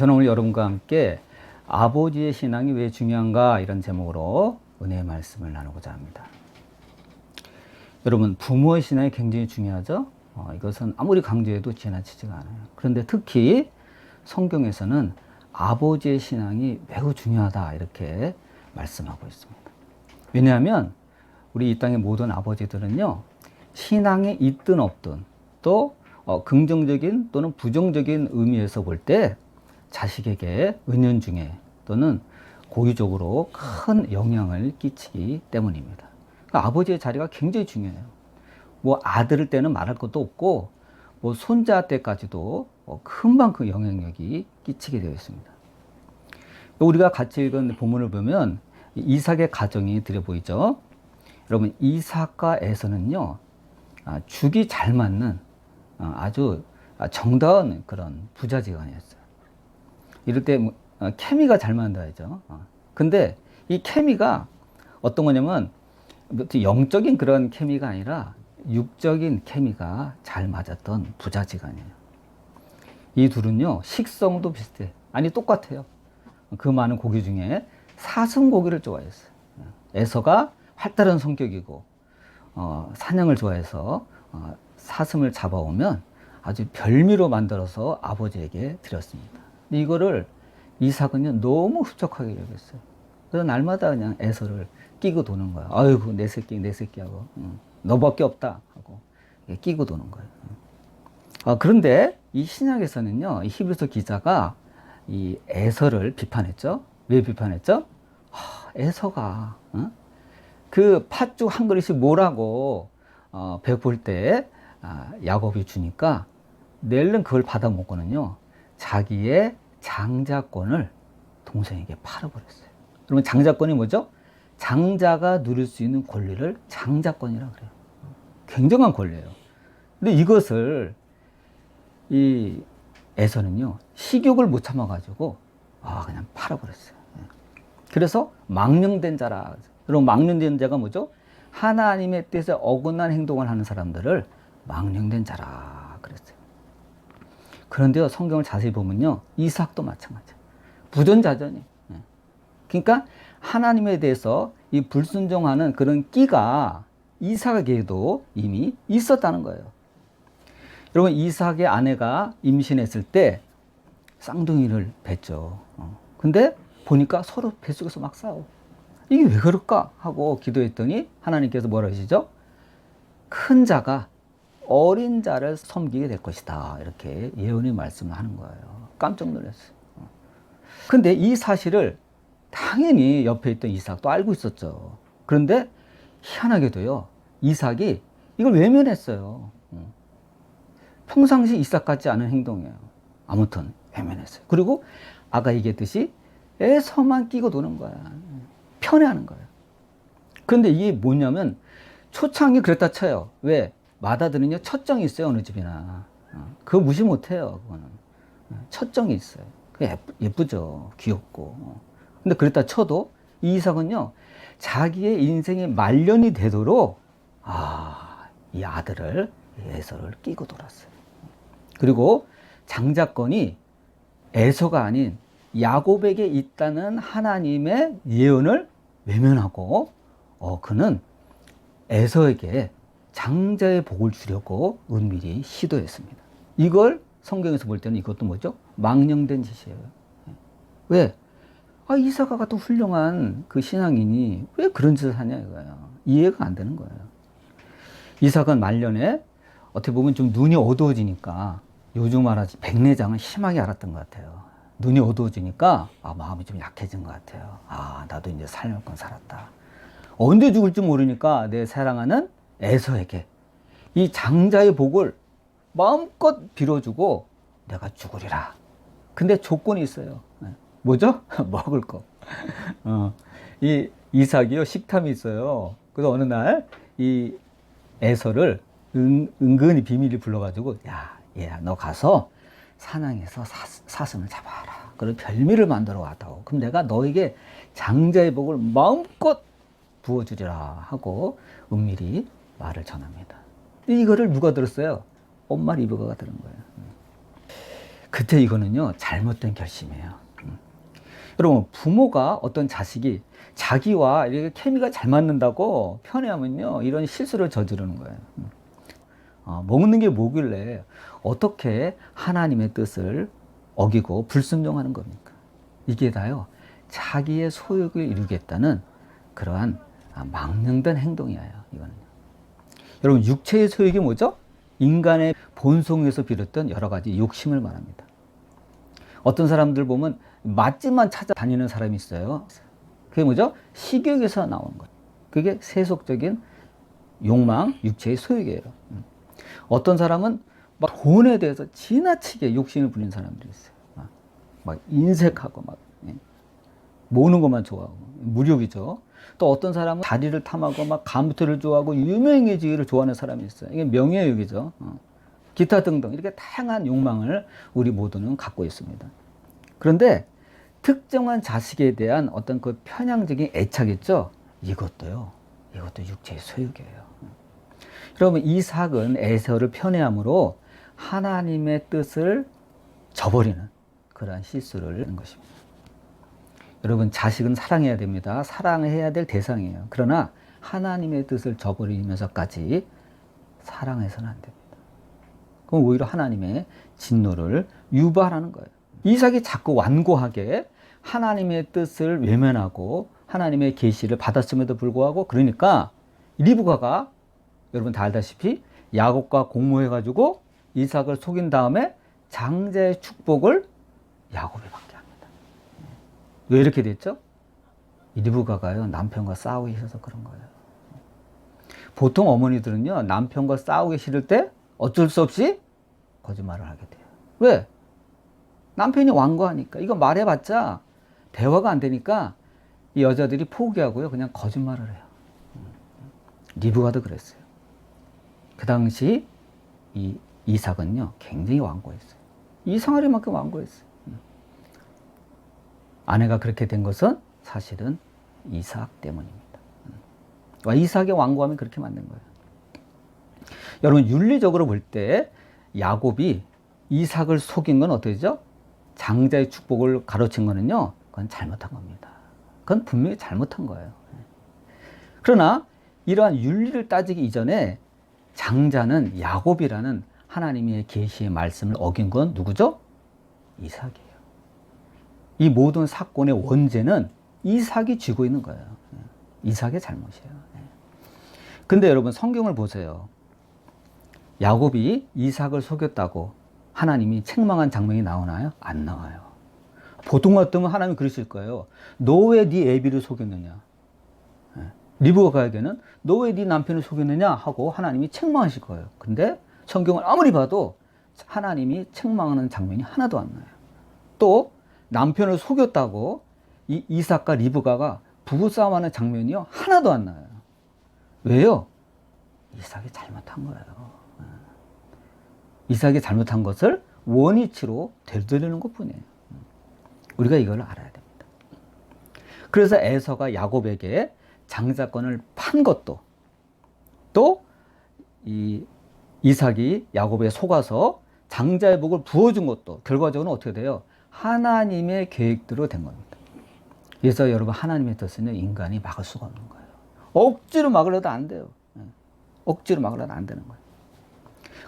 저는 오늘 여러분과 함께 아버지의 신앙이 왜 중요한가 이런 제목으로 은혜의 말씀을 나누고자 합니다. 여러분, 부모의 신앙이 굉장히 중요하죠? 이것은 아무리 강조해도 지나치지가 않아요. 그런데 특히 성경에서는 아버지의 신앙이 매우 중요하다 이렇게 말씀하고 있습니다. 왜냐하면 우리 이 땅의 모든 아버지들은요, 신앙이 있든 없든 또 긍정적인 또는 부정적인 의미에서 볼 때 자식에게 은연중에 또는 고의적으로 큰 영향을 끼치기 때문입니다. 그러니까 아버지의 자리가 굉장히 중요해요. 뭐 아들 때는 말할 것도 없고 뭐 손자 때까지도 금방 그 영향력이 끼치게 되어 있습니다. 우리가 같이 읽은 본문을 보면 이삭의 가정이 들여 보이죠. 여러분, 이삭과 에서는요, 죽이 잘 맞는 아주 정다운 그런 부자지간이었어요. 이럴 때 케미가 잘 맞는다죠. 근데 이 케미가 어떤 거냐면 영적인 그런 케미가 아니라 육적인 케미가 잘 맞았던 부자지간이에요. 이 둘은요, 식성도 비슷해. 아니, 똑같아요. 그 많은 고기 중에 사슴고기를 좋아했어요. 에서가 활달한 성격이고 사냥을 좋아해서 사슴을 잡아오면 아주 별미로 만들어서 아버지에게 드렸습니다. 근데 이거를 이삭은요, 너무 흡족하게 여겼어요. 그래서 날마다 그냥 에서를 끼고 도는 거야. 아이고, 내 새끼, 내 새끼 하고. 너밖에 없다 하고 끼고 도는 거예요. 그런데 이 신약에서는요, 이 히브리서 기자가 이 에서를 비판했죠. 왜 비판했죠? 에서가 그 팥죽 한 그릇이 뭐라고 배고플 때 야곱이 주니까 낼른 그걸 받아 먹고는요, 자기의 장자권을 동생에게 팔아버렸어요. 그러면 장자권이 뭐죠? 장자가 누릴 수 있는 권리를 장자권이라고 그래요. 굉장한 권리예요. 근데 이것을 이 에서는요, 식욕을 못 참아가지고 그냥 팔아버렸어요. 그래서 망령된 자라. 그럼 망령된 자가 뭐죠? 하나님의 뜻에 어긋난 행동을 하는 사람들을 망령된 자라 그랬어요. 그런데요, 성경을 자세히 보면요, 이삭도 마찬가지예요. 부전자전이에요. 그러니까 하나님에 대해서 이 불순종하는 그런 끼가 이삭에게도 이미 있었다는 거예요. 여러분, 이삭의 아내가 임신했을 때 쌍둥이를 뵀죠. 근데 보니까 서로 뱃속에서 막 싸워. 이게 왜 그럴까 하고 기도했더니 하나님께서 뭐라 하시죠? 큰 자가 어린 자를 섬기게 될 것이다. 이렇게 예언의 말씀을 하는 거예요. 깜짝 놀랐어요. 근데 이 사실을 당연히 옆에 있던 이삭도 알고 있었죠. 그런데 희한하게도요, 이삭이 이걸 외면했어요. 평상시 이삭 같지 않은 행동이에요. 아무튼 외면했어요. 그리고 아까 얘기했듯이 에서만 끼고 도는 거야. 편애하는 거예요. 그런데 이게 뭐냐면 초창기 그랬다 쳐요. 왜? 마다들은요, 첫정이 있어요. 어느 집이나. 그거 무시 못해요. 그거는. 첫정이 있어요. 그게 예쁘죠. 귀엽고. 근데 그랬다 쳐도 이 이삭은요, 자기의 인생의 말년이 되도록 이 아들을, 에서를 끼고 돌았어요. 그리고 장자권이 에서가 아닌 야곱에게 있다는 하나님의 예언을 외면하고 그는 에서에게 장자의 복을 주려고 은밀히 시도했습니다. 이걸 성경에서 볼 때는 이것도 뭐죠? 망령된 짓이에요. 왜? 이삭과 같은 훌륭한 그 신앙인이 왜 그런 짓을 하냐 이거예요. 이해가 안 되는 거예요. 이삭은 말년에 어떻게 보면 좀 눈이 어두워지니까, 요즘 말하지 백내장은 심하게 앓았던 것 같아요. 눈이 어두워지니까 마음이 좀 약해진 것 같아요. 나도 이제 삶을 건 살았다. 언제 죽을지 모르니까 내 사랑하는 에서에게 이 장자의 복을 마음껏 빌어주고 내가 죽으리라. 근데 조건이 있어요. 뭐죠? 먹을 거. 이 이삭이요, 식탐이 있어요. 그래서 어느 날 이 에서를 은근히 비밀리 불러가지고, 얘야, 너 가서 사냥해서 사슴을 잡아라. 그리고 별미를 만들어 왔다고. 그럼 내가 너에게 장자의 복을 마음껏 부어주리라 하고 은밀히 말을 전합니다. 이거를 누가 들었어요? 엄마 리브가가 들은 거예요. 그때 이거는요, 잘못된 결심이에요. 여러분, 부모가 어떤 자식이 자기와 이렇게 케미가 잘 맞는다고 편애하면요, 이런 실수를 저지르는 거예요. 먹는 게 뭐길래 어떻게 하나님의 뜻을 어기고 불순종하는 겁니까? 이게 다요, 자기의 소욕을 이루겠다는 그러한 망령된 행동이에요, 이거는요. 여러분, 육체의 소욕이 뭐죠? 인간의 본성에서 비롯된 여러 가지 욕심을 말합니다. 어떤 사람들 보면 맛집만 찾아다니는 사람이 있어요. 그게 뭐죠? 식욕에서 나오는 거예요. 그게 세속적인 욕망, 육체의 소욕이에요. 어떤 사람은 막 돈에 대해서 지나치게 욕심을 부리는 사람들이 있어요. 막 인색하고 막 모으는 것만 좋아하고 무력이죠. 또 어떤 사람은 자리를 탐하고 막 가무트를 좋아하고 유명해지기를 좋아하는 사람이 있어요. 이게 명예욕이죠. 기타 등등 이렇게 다양한 욕망을 우리 모두는 갖고 있습니다. 그런데 특정한 자식에 대한 어떤 그 편향적인 애착 있죠? 이것도 육체의 소욕이에요. 여러분, 이삭은 에서를 편애함으로 하나님의 뜻을 저버리는 그러한 실수를 한 것입니다. 여러분, 자식은 사랑해야 됩니다. 사랑해야 될 대상이에요. 그러나 하나님의 뜻을 저버리면서까지 사랑해서는 안 됩니다. 그럼 오히려 하나님의 진노를 유발하는 거예요. 이삭이 자꾸 완고하게 하나님의 뜻을 외면하고 하나님의 계시를 받았음에도 불구하고, 그러니까 리브가가 여러분 다 알다시피 야곱과 공모해가지고 이삭을 속인 다음에 장자의 축복을 야곱이 받게 합니다. 왜 이렇게 됐죠? 리브가가요, 남편과 싸우기 싫어서 그런 거예요. 보통 어머니들은요, 남편과 싸우기 싫을 때 어쩔 수 없이 거짓말을 하게 돼요. 왜? 남편이 완고하니까. 이거 말해봤자 대화가 안 되니까 이 여자들이 포기하고요, 그냥 거짓말을 해요. 리브가도 그랬어요. 그 당시 이 이삭은요, 굉장히 완고했어요. 이상하리만큼 완고했어요. 아내가 그렇게 된 것은 사실은 이삭 때문입니다. 이삭의 완고함이 그렇게 만든 거예요. 여러분, 윤리적으로 볼 때 야곱이 이삭을 속인 건 어떻게죠? 장자의 축복을 가로챈 거는요, 그건 잘못한 겁니다. 그건 분명히 잘못한 거예요. 그러나 이러한 윤리를 따지기 이전에 장자는 야곱이라는 하나님의 계시의 말씀을 어긴 건 누구죠? 이삭이에요. 이 모든 사건의 원죄는 이삭이 쥐고 있는 거예요. 이삭의 잘못이에요. 근데 여러분, 성경을 보세요. 야곱이 이삭을 속였다고 하나님이 책망한 장면이 나오나요? 안 나와요. 보통 같으면 하나님이 그러실 거예요. 너 왜 네 애비를 속였느냐? 리브가에게는 너 왜 네 남편을 속였느냐 하고 하나님이 책망하실 거예요. 근데 성경을 아무리 봐도 하나님이 책망하는 장면이 하나도 안 나요. 또 남편을 속였다고 이삭과 리브가가 부부싸움하는 장면이요, 하나도 안 나요. 왜요? 이삭이 잘못한 거예요. 이삭이 잘못한 것을 원위치로 되돌리는 것뿐이에요. 우리가 이걸 알아야 됩니다. 그래서 에서가 야곱에게 장자권을 판 것도, 또 이 이삭이 야곱에 속아서 장자의 복을 부어준 것도 결과적으로 어떻게 돼요? 하나님의 계획대로 된 겁니다. 그래서 여러분, 하나님의 뜻은 인간이 막을 수가 없는 거예요. 억지로 막으려도 안 돼요. 억지로 막으려도 안 되는 거예요.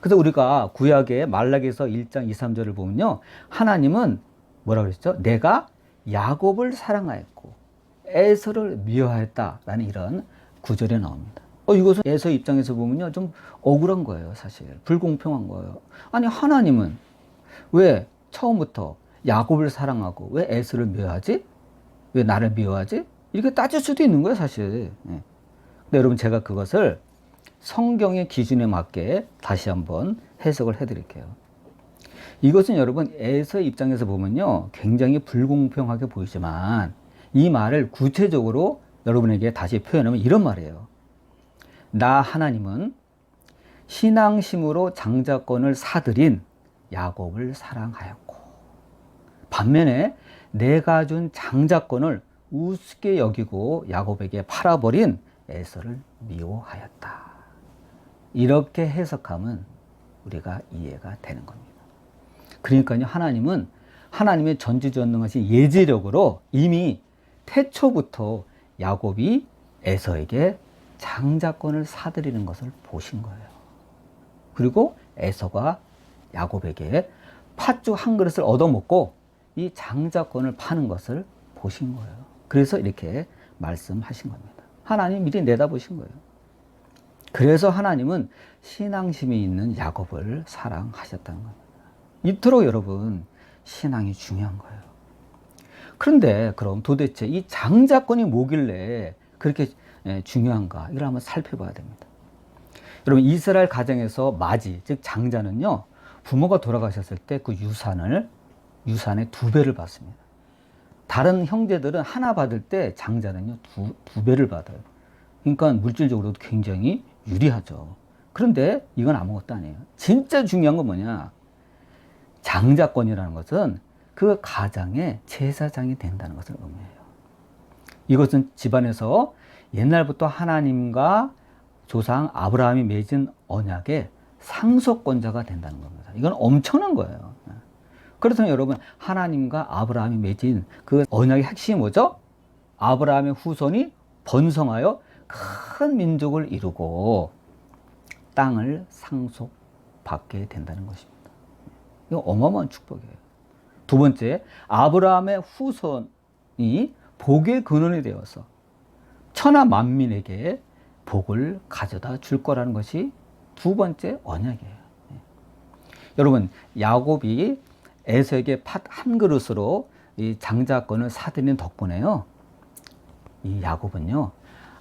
그래서 우리가 구약의 말라기서 1장 2, 3절을 보면요, 하나님은 뭐라고 그랬죠? 내가 야곱을 사랑하였고 에서를 미워하였다라는 이런 구절이 나옵니다. 이것은 에서 입장에서 보면요, 좀 억울한 거예요. 사실 불공평한 거예요. 아니, 하나님은 왜 처음부터 야곱을 사랑하고 왜 에서를 미워하지? 왜 나를 미워하지? 이렇게 따질 수도 있는 거예요, 사실. 근데 여러분, 제가 그것을 성경의 기준에 맞게 다시 한번 해석을 해드릴게요. 이것은 여러분, 에서의 입장에서 보면요, 굉장히 불공평하게 보이지만 이 말을 구체적으로 여러분에게 다시 표현하면 이런 말이에요. 나 하나님은 신앙심으로 장자권을 사들인 야곱을 사랑하였고, 반면에 내가 준 장자권을 우습게 여기고 야곱에게 팔아버린 에서를 미워하였다. 이렇게 해석하면 우리가 이해가 되는 겁니다. 그러니까요, 하나님은 하나님의 전지전능하신 예지력으로 이미 태초부터 야곱이 에서에게 장자권을 사들이는 것을 보신 거예요. 그리고 에서가 야곱에게 팥죽 한 그릇을 얻어먹고 이 장자권을 파는 것을 보신 거예요. 그래서 이렇게 말씀하신 겁니다. 하나님 미리 내다보신 거예요. 그래서 하나님은 신앙심이 있는 야곱을 사랑하셨다는 겁니다. 이토록 여러분, 신앙이 중요한 거예요. 그런데 그럼 도대체 이 장자권이 뭐길래 그렇게 중요한가? 이걸 한번 살펴봐야 됩니다. 여러분, 이스라엘 가정에서 마지, 즉 장자는요, 부모가 돌아가셨을 때 그 유산의 2배를 받습니다. 다른 형제들은 하나 받을 때 장자는요, 두 배를 받아요. 그러니까 물질적으로도 굉장히 유리하죠. 그런데 이건 아무것도 아니에요. 진짜 중요한 건 뭐냐? 장자권이라는 것은 그 가장의 제사장이 된다는 것을 의미해요. 이것은 집안에서 옛날부터 하나님과 조상 아브라함이 맺은 언약의 상속권자가 된다는 겁니다. 이건 엄청난 거예요. 그렇다면 여러분, 하나님과 아브라함이 맺은 그 언약의 핵심이 뭐죠? 아브라함의 후손이 번성하여 큰 민족을 이루고 땅을 상속받게 된다는 것입니다. 이거 어마어마한 축복이에요. 두 번째, 아브라함의 후손이 복의 근원이 되어서 천하 만민에게 복을 가져다 줄 거라는 것이 두 번째 언약이에요. 여러분, 야곱이 에서에게 팥 한 그릇으로 이 장자권을 사들인 덕분에요, 이 야곱은요,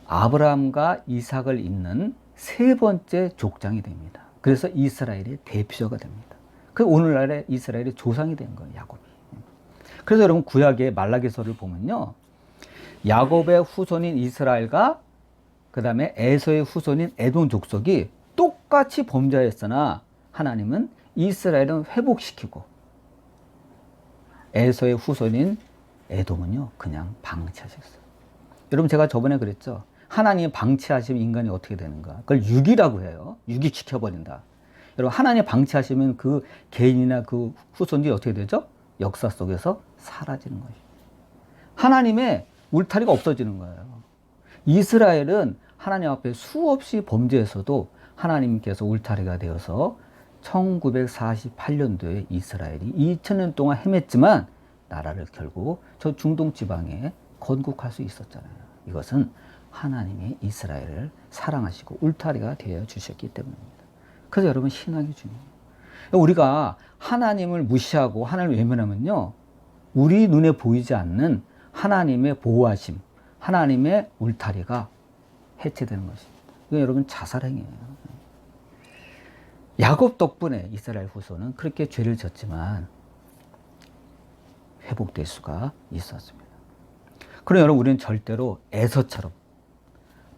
아브라함과 이삭을 잇는 세 번째 족장이 됩니다. 그래서 이스라엘의 대표자가 됩니다. 그 오늘날의 이스라엘의 조상이 된 거예요, 야곱이. 그래서 여러분, 구약의 말라기서를 보면요, 야곱의 후손인 이스라엘과 그 다음에 에서의 후손인 에돔 족속이 똑같이 범죄했으나 하나님은 이스라엘은 회복시키고 에서의 후손인 에돔은요, 그냥 방치하셨어요. 여러분, 제가 저번에 그랬죠. 하나님이 방치하시면 인간이 어떻게 되는가? 그걸 유기라고 해요. 유기시켜버린다. 여러분, 하나님이 방치하시면 그 개인이나 그 후손들이 어떻게 되죠? 역사 속에서 사라지는 것이죠. 하나님의 울타리가 없어지는 거예요. 이스라엘은 하나님 앞에 수없이 범죄했어도 하나님께서 울타리가 되어서 1948년도에 이스라엘이 2000년 동안 헤맸지만 나라를 결국 저 중동 지방에 건국할 수 있었잖아요. 이것은 하나님이 이스라엘을 사랑하시고 울타리가 되어 주셨기 때문입니다. 그래서 여러분, 신앙이 중요해요. 우리가 하나님을 무시하고 하나님을 외면하면요, 우리 눈에 보이지 않는 하나님의 보호하심, 하나님의 울타리가 해체되는 것입니다. 이거 여러분, 자살행위예요. 야곱 덕분에 이스라엘 후손은 그렇게 죄를 졌지만 회복될 수가 있었습니다. 그럼 여러분, 우리는 절대로 에서처럼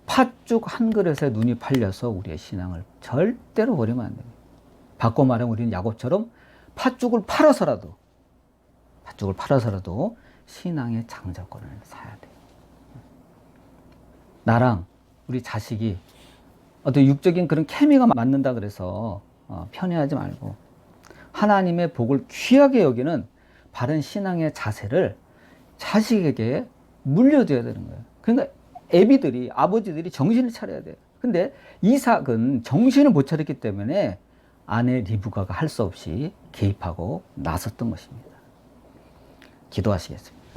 팥죽 한 그릇에 눈이 팔려서 우리의 신앙을 절대로 버리면 안 됩니다. 바꿔 말하면 우리는 야곱처럼 팥죽을 팔아서라도 신앙의 장자권을 사야 돼요. 나랑 우리 자식이 어떤 육적인 그런 케미가 맞는다 그래서 편애하지 말고 하나님의 복을 귀하게 여기는 바른 신앙의 자세를 자식에게 물려줘야 되는 거예요. 그러니까 애비들이, 아버지들이 정신을 차려야 돼요. 근데 이삭은 정신을 못 차렸기 때문에 아내 리브가가 할 수 없이 개입하고 나섰던 것입니다. 기도하시겠습니다.